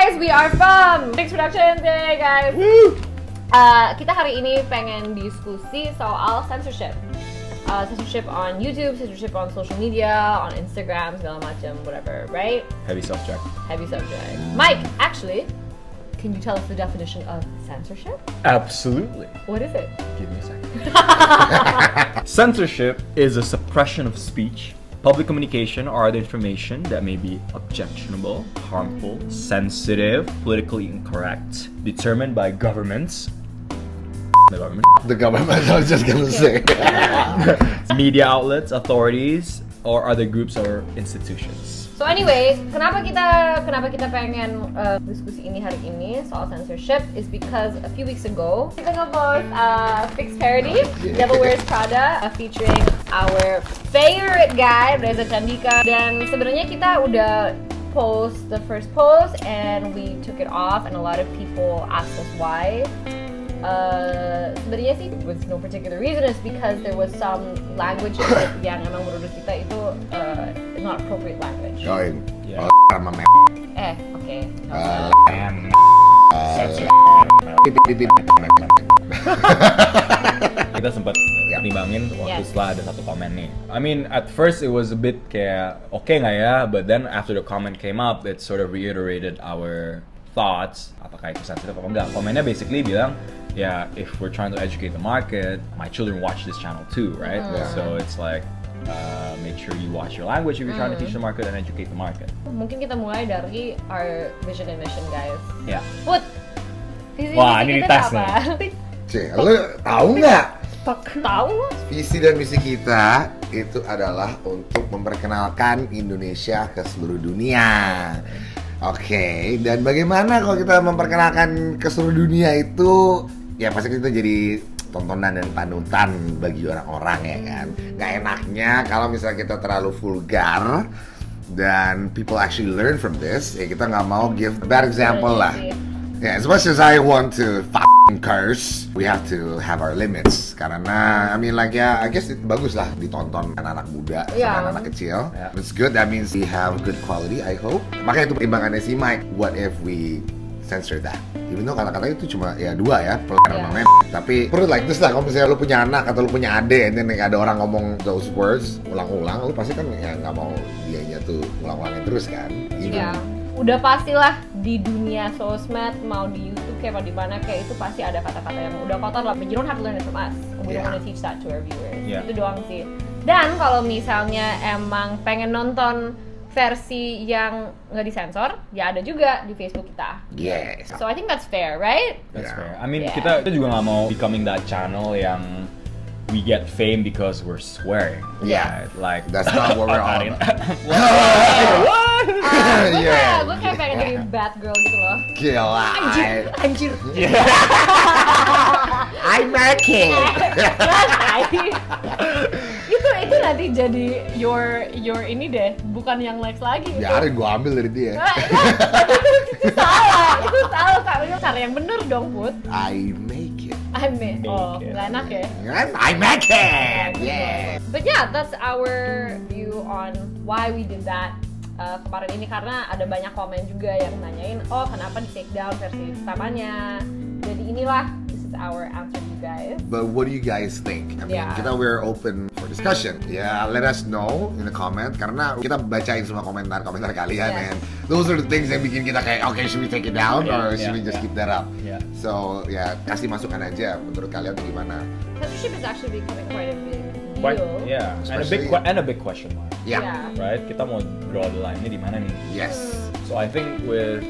guys, we are from Fix Production today, guys. Woo! Kita hari ini pengen diskusi soal censorship. Censorship on YouTube, censorship on social media, on Instagram, segala macam, whatever, right? Heavy subject. Heavy subject. Mike, actually, can you tell us the definition of censorship? Absolutely. What is it? Give me a second. Censorship is a suppression of speech, public communication, or other information that may be objectionable, harmful, sensitive, politically incorrect, determined by governments. The government. The government, I was just gonna say. Media outlets, authorities, or other groups or institutions. So anyway, kenapa kita pengen diskusi ini hari ini soal censorship is because a few weeks ago kita nge-post Fix parody, Devil Wears Prada, featuring our favorite guy, Reza Candika. Dan sebenarnya kita udah post the first post and we took it off and a lot of people asked us why. Sebenarnya sih with no particular reason, it's because there was some language yang emang menurut kita itu not appropriate language. Join. Yeah. Sama Oke. Kita sempat nimbangin waktu setelah ada satu komen nih. I mean, at first it was a bit kayak oke nggak ya, but then after the comment came up, it sort of reiterated our thoughts. Apakah itu sensitif apa enggak? Komennya basically bilang, yeah, if we're trying to educate the market, my children watch this channel too, right? So it's like, make sure you watch your language if you're trying to teach the market and educate the market. Mungkin kita mulai dari our vision and mission, guys. Ya. Put. Visi Wah, misi ini kita dites apa? Cik, lu tahu nggak? Tahu lo? Visi dan misi kita itu adalah untuk memperkenalkan Indonesia ke seluruh dunia. Oke, dan bagaimana kalau kita memperkenalkan ke seluruh dunia itu? Ya pasti kita jadi tontonan dan panutan bagi orang-orang ya kan. Gak enaknya kalau misalnya kita terlalu vulgar dan people actually learn from this, ya kita nggak mau give a bad example lah. Yeah, as much as I want to fucking curse, we have to have our limits. Karena, I mean like ya, I guess itu bagus lah ditonton anak-anak muda sama anak kecil. It's good, that means we have good quality, I hope. Makanya itu pertimbangannya si Mike, what if we censor that? Even though kata-kata itu cuma ya dua ya, sama tapi perlu like this lah, kalau misalnya lu punya anak atau lu punya adik, dan ada orang ngomong those words ulang-ulang, lu pasti kan ya nggak mau dianya tuh ulang-ulangin terus kan? Iya. Udah pastilah di dunia sosmed, mau di YouTube kayak mau di mana kayak itu pasti ada kata-kata yang udah kotor lah. But you don't have to learn it from us. We don't want to teach that to our viewers. Itu doang sih. Dan kalau misalnya emang pengen nonton versi yang nggak disensor, ya ada juga di Facebook kita. Yes. So I think that's fair, right? That's fair. I mean, kita juga nggak mau becoming that channel yang we get fame because we're swearing. Yeah. Right? Like That's not what we're all about. Gue kayak pengen jadi bad girl gitu loh. Gila. Anjir. I'm making. itu nanti jadi your ini deh, bukan yang Lex lagi. Biarin gua ambil dari dia. Itu salah cara yang bener dong, Put. I make it. Nggak enak ya. I make it. Yeah. But yeah, that's our view on why we did that kemarin ini, karena ada banyak komen juga yang nanyain, oh kenapa di take down versi pertamanya. Jadi inilah, this is our answer to you guys. But what do you guys think? I mean, we're open for discussion. Yeah, let us know in the comment, karena kita bacain semua komentar-komentar kalian, and those are the things yang bikin kita kayak, okay, should we take it down or should we just keep that up? So, ya kasih masukan aja, menurut kalian tuh gimana? Censorship is actually becoming quite a big Quite, deal. yeah, and a big question mark. Yeah. Right? Kita mau draw the line-nya di mana nih? Yes. So I think with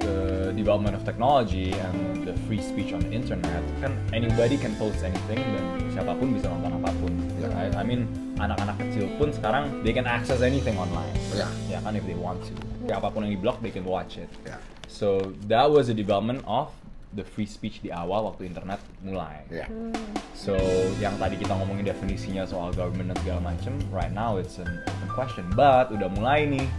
the development of technology and the free speech on the internet, kan anybody can post anything dan siapapun bisa nonton apapun. Right? I mean, anak-anak kecil pun sekarang they can access anything online. Ya kan, if they want to. Apapun yang di-block, they can watch it. So that was the development of the free speech di awal waktu internet mulai. So yang tadi kita ngomongin definisinya soal government dan segala macem, right now it's an open question. But udah mulai nih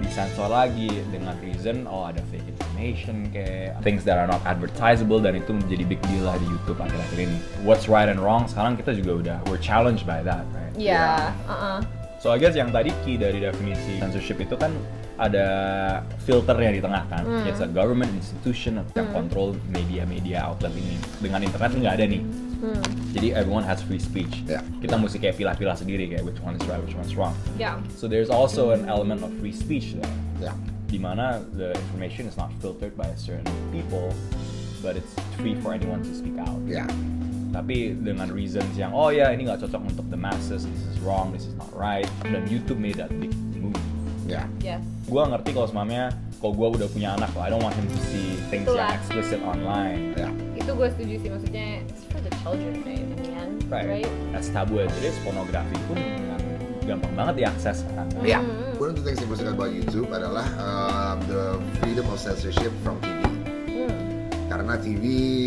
disensor lagi dengan reason ada fake information kayak things that are not advertisable, dan itu menjadi big deal lah di YouTube akhir-akhir ini. What's right and wrong sekarang kita juga we're challenged by that, right? Yeah. So I guess yang tadi key dari definisi censorship itu kan ada filternya di tengah kan. It's a government institution yang control media outlet ini. Dengan internet nggak ada nih. Jadi everyone has free speech. Yeah. Kita mesti kayak pilah-pilah sendiri kayak which one is right, which one's wrong. Yeah. So there's also an element of free speech there. Ya. Dimana the information is not filtered by certain people, but it's free for anyone to speak out. Ya. Tapi dengan reasons yang oh ya ini nggak cocok untuk the masses, this is wrong, this is not right, dan YouTube made that big move. Ya. Yes. Gue ngerti kalau semamanya, kalau gue udah punya anak, I don't want him to see things Itulah. yang explicit online. Ya. Itu gue setuju sih, maksudnya it's for the children, right? In the end, right? As tabu as it is, pornografi pun gampang banget diakses kan. Ya. One of the things yang gue suka about YouTube adalah the freedom of censorship from TV. Karena TV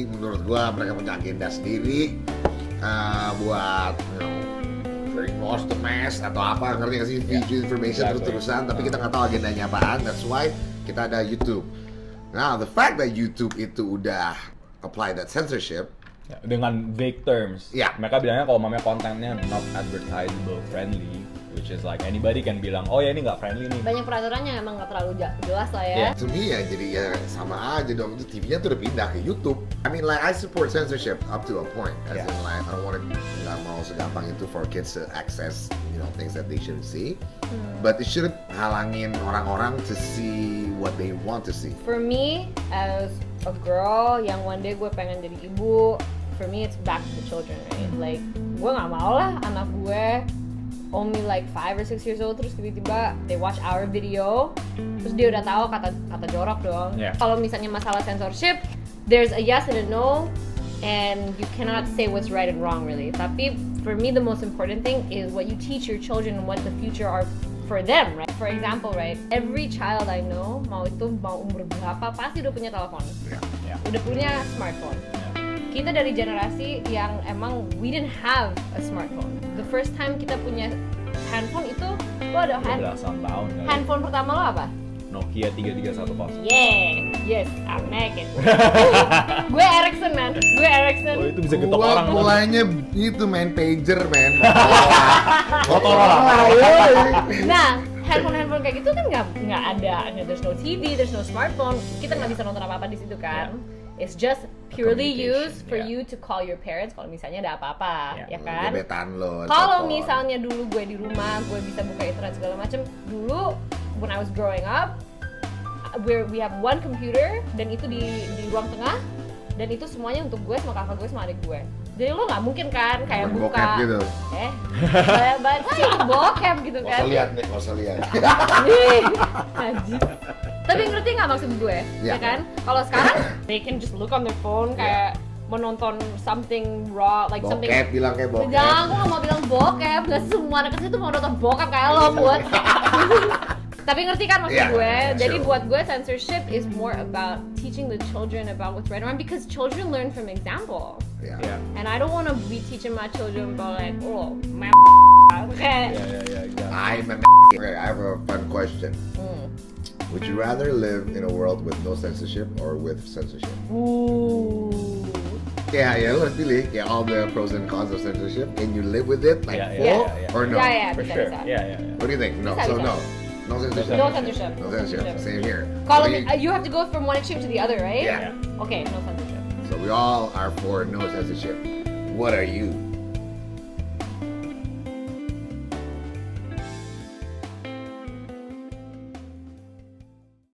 menurut gue mereka punya agenda sendiri buat brainwash the mass atau apa, ngerti gak sih? Video information exactly. terus-terusan, tapi kita nggak tahu agendanya apaan. That's why kita ada YouTube. Now the fact that YouTube itu udah apply that censorship, Ya, dengan vague terms. Ya. Mereka bilangnya kalau mamanya kontennya not advertisable friendly, which is like anybody can bilang, oh ya ini nggak friendly nih. Banyak peraturannya emang nggak terlalu jelas lah ya. Yeah. to me ya jadi ya sama aja dong, itu TV-nya tuh udah pindah ke YouTube. I mean like I support censorship up to a point, as Yeah. in like I don't want to, nggak mau segampang itu for kids to access things that they shouldn't see, but it shouldn't halangin orang-orang to see what they want to see. For me, as a girl yang one day gue pengen jadi ibu, for me it's back to the children, right? Like gue nggak mau lah anak gue only like 5 or 6 years old terus tiba-tiba they watch our video terus dia udah tahu kata jorok dong. Yeah. Kalau misalnya masalah censorship, there's a yes and a no, and you cannot say what's right and wrong really. Tapi for me the most important thing is what you teach your children and what the future are for them, right? For example, right, every child I know, mau umur berapa, pasti udah punya telepon, Ya. udah punya smartphone. Kita dari generasi yang emang we didn't have a smartphone. The first time kita punya handphone itu, lo ada Belasan tahun kali. handphone pertama lo apa? Nokia 3310. Yeah, yes, I'm naked. Gue Ericsson man, gue Ericsson. Oh itu bisa getok Gua orang. mulainya itu main pager man. Nah, handphone kayak gitu kan nggak ada. There's no TV, there's no smartphone. Kita nggak bisa nonton apa-apa di situ kan. It's just purely Communication, used for yeah. you to call your parents kalau misalnya ada apa-apa, ya kan? Gebetan lo. Kalau telepon. misalnya dulu gue di rumah, gue bisa buka internet segala macem. Dulu, when I was growing up, we have one computer dan itu di ruang tengah dan itu semuanya untuk gue sama kakak gue sama adik gue. Jadi lo nggak mungkin kan kayak Nonton buka, bokep gitu. baca bokep gitu Nggak kan? usah lihat nih, nggak usah lihat. Ih, najis. Tapi ngerti nggak maksud gue, Ya. ya kan? Kalau sekarang, they can just look on their phone kayak menonton something raw, like something. Bokep, bilang kayak bokep. Jangan, gue gak mau bilang bokep. Gak semua anak kecil tuh mau nonton bokep kayak lo buat. Tapi ngerti kan maksud Yeah, gue? Jadi sure. buat gue censorship is more about teaching the children about what's right and wrong because children learn from example. Ya. Ya. And I don't want to be teaching my children about like, oh, my kayak. Ya, exactly. I'm a Okay, I have a fun question. Would you rather live in a world with no censorship or with censorship? Ooh. Ya, lo harus pilih. Ya, all the pros and cons of censorship. Can you live with it like Yeah, full or no? Ya, For bisa, sure. bisa. Yeah. What do you think? No. Bisa, So bisa. no. No censorship. No censorship. No censorship. Same here. Kalau So you have to go from one extreme to the other, right? Yeah. Okay, no censorship. So we all are for no censorship. What are you?